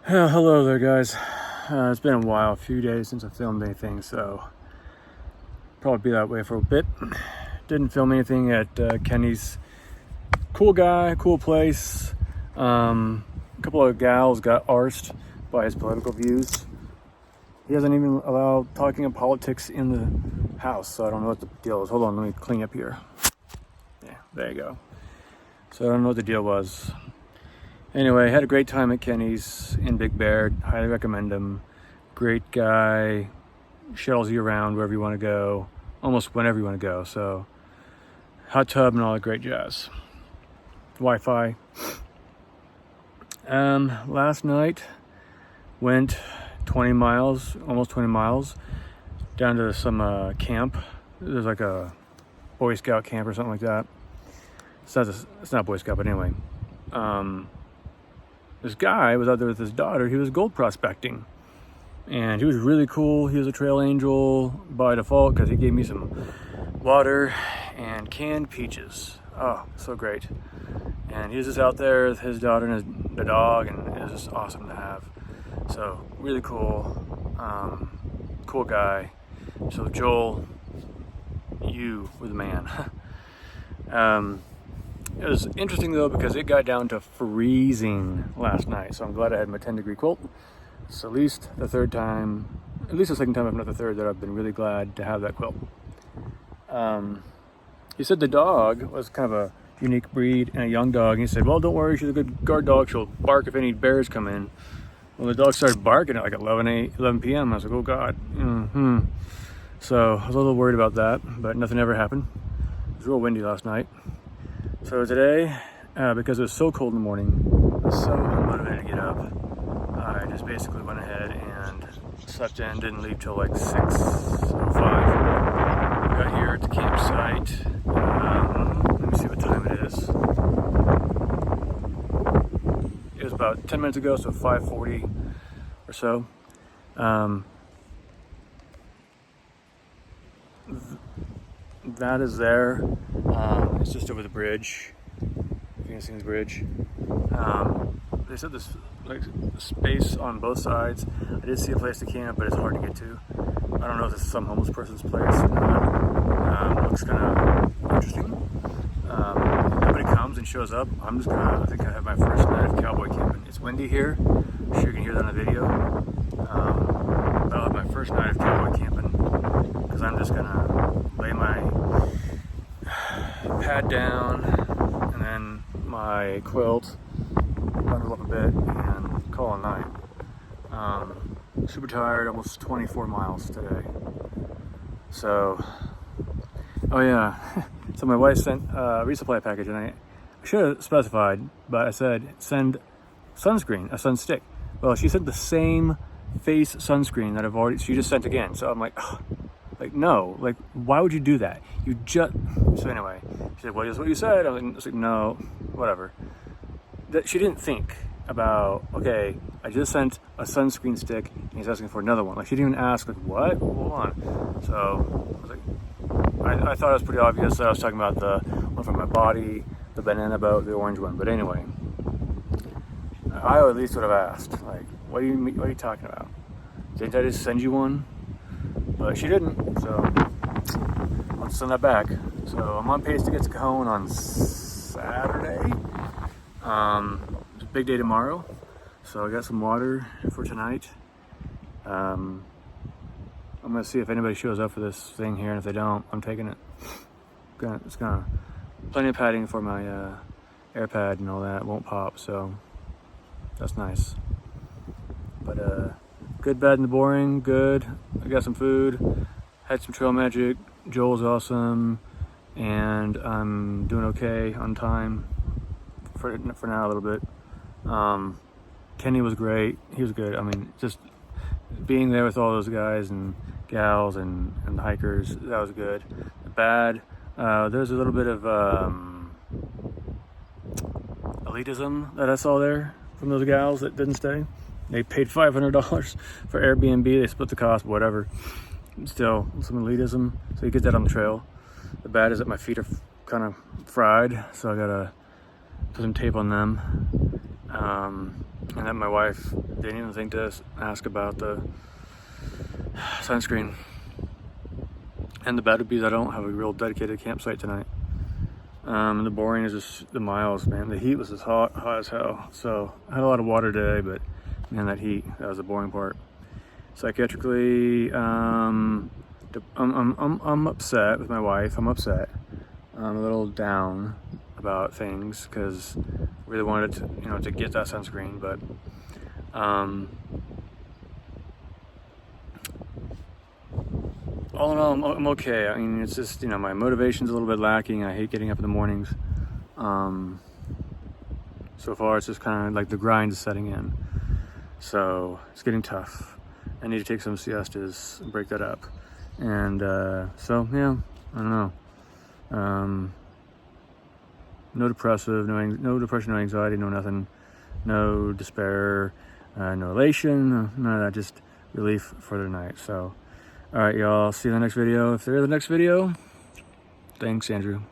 Hello there, guys. It's been a while, a few days since I filmed anything, so probably be that way for a bit. Didn't film anything at Kenny's. Cool guy, cool place. A couple of gals got arsed by his political views. He doesn't even allow talking of politics in the house, so I don't know what the deal is. Hold on, let me clean up here. Yeah, there you go. So I don't know what the deal was. Anyway, had a great time at Kenny's in Big Bear. Highly recommend him. Great guy. Shuttles you around wherever you want to go, almost whenever you want to go. So, hot tub and all that great jazz. Wi-Fi. Last night went 20 miles, almost 20 miles, down to some camp. There's like a Boy Scout camp or something like that. It's not Boy Scout, but anyway. This guy was out there with his daughter. He was gold prospecting, and he was really cool. He was a trail angel by default because he gave me some water and canned peaches. Oh, so great. And he was just out there with his daughter and the dog, and it was just awesome to have. So really cool. Cool guy. So Joel, you were the man. It was interesting though because it got down to freezing last night, so I'm glad I had my 10-degree quilt. It's at least the second time, if not the third, that I've been really glad to have that quilt. He said the dog was kind of a unique breed and a young dog. And he said, well, don't worry, she's a good guard dog. She'll bark if any bears come in. Well, the dog started barking at like 11 p.m. I was like, oh God. So I was a little worried about that, but nothing ever happened. It was real windy last night. So today, because it was so cold in the morning, I was so unmotivated to get up, I just basically went ahead and slept in, didn't leave till like 6:05. Got here at the campsite. Let me see what time it is. It was about 10 minutes ago, so 5:40 or so. That is there. It's just over the bridge. If you can see this bridge. They said this like space on both sides. I did see a place to camp, but it's hard to get to. I don't know if this is some homeless person's place or not. Looks kind of interesting. If nobody comes and shows up, I think I have my first night of cowboy camping. It's windy here. I'm sure you can hear that on the video. But I'll have my first night of cowboy camping because I'm just gonna lay my pad down and then my quilt, bundle up a bit, and call it a night. Super tired, almost 24 miles today. So, oh yeah, so my wife sent a resupply package, and I should have specified, but I said send sunscreen, a sun stick. Well, she sent the same face sunscreen that she just sent again. So I'm like, ugh. Like, no, like, why would you do that? So anyway, she said, well, that's what you said. I was like, no, whatever. She didn't think about, okay, I just sent a sunscreen stick and he's asking for another one. Like, she didn't even ask, like, what? Hold on. So I was like, I thought it was pretty obvious that I was talking about the one from my body, the banana boat, the orange one. But anyway, I at least would have asked, like, what are you talking about? Didn't I just send you one? But she didn't, so I'll send that back. So I'm on pace to get to Cajon on Saturday. It's a big day tomorrow, so I got some water for tonight. I'm gonna see if anybody shows up for this thing here, and if they don't, I'm taking it. It's gonna plenty of padding for my air pad and all that. It won't pop, so that's nice. But good, bad, and the boring. Good. I got some food. Had some trail magic. Joel's awesome, and I'm doing okay on time for now a little bit. Kenny was great. He was good. I mean, just being there with all those guys and gals and hikers, that was good. The bad, there's a little bit of elitism that I saw there from those gals that didn't stay. They paid $500 for Airbnb. They split the cost, whatever. Still, some elitism. So you get that on the trail. The bad is that my feet are kind of fried, so I gotta put some tape on them. And then my wife didn't even think to ask about the sunscreen. And the bad would be that I don't have a real dedicated campsite tonight. The boring is just the miles, man. The heat was just hot as hell. So I had a lot of water today, but man, that heat, that was the boring part. Psychiatrically, I'm upset with my wife. I'm upset. I'm a little down about things because I really wanted to, to get that sunscreen, but all in all, I'm okay. I mean, it's just, my motivation's a little bit lacking. I hate getting up in the mornings. So far, it's just kind of like the grind is setting in. So it's getting tough. I need to take some siestas and break that up. And so, yeah, I don't know. No depression, no anxiety, no nothing. No despair, no elation, none of that, just relief for the night. So, all right, y'all, see you in the next video. If there is a next video, thanks, Andrew.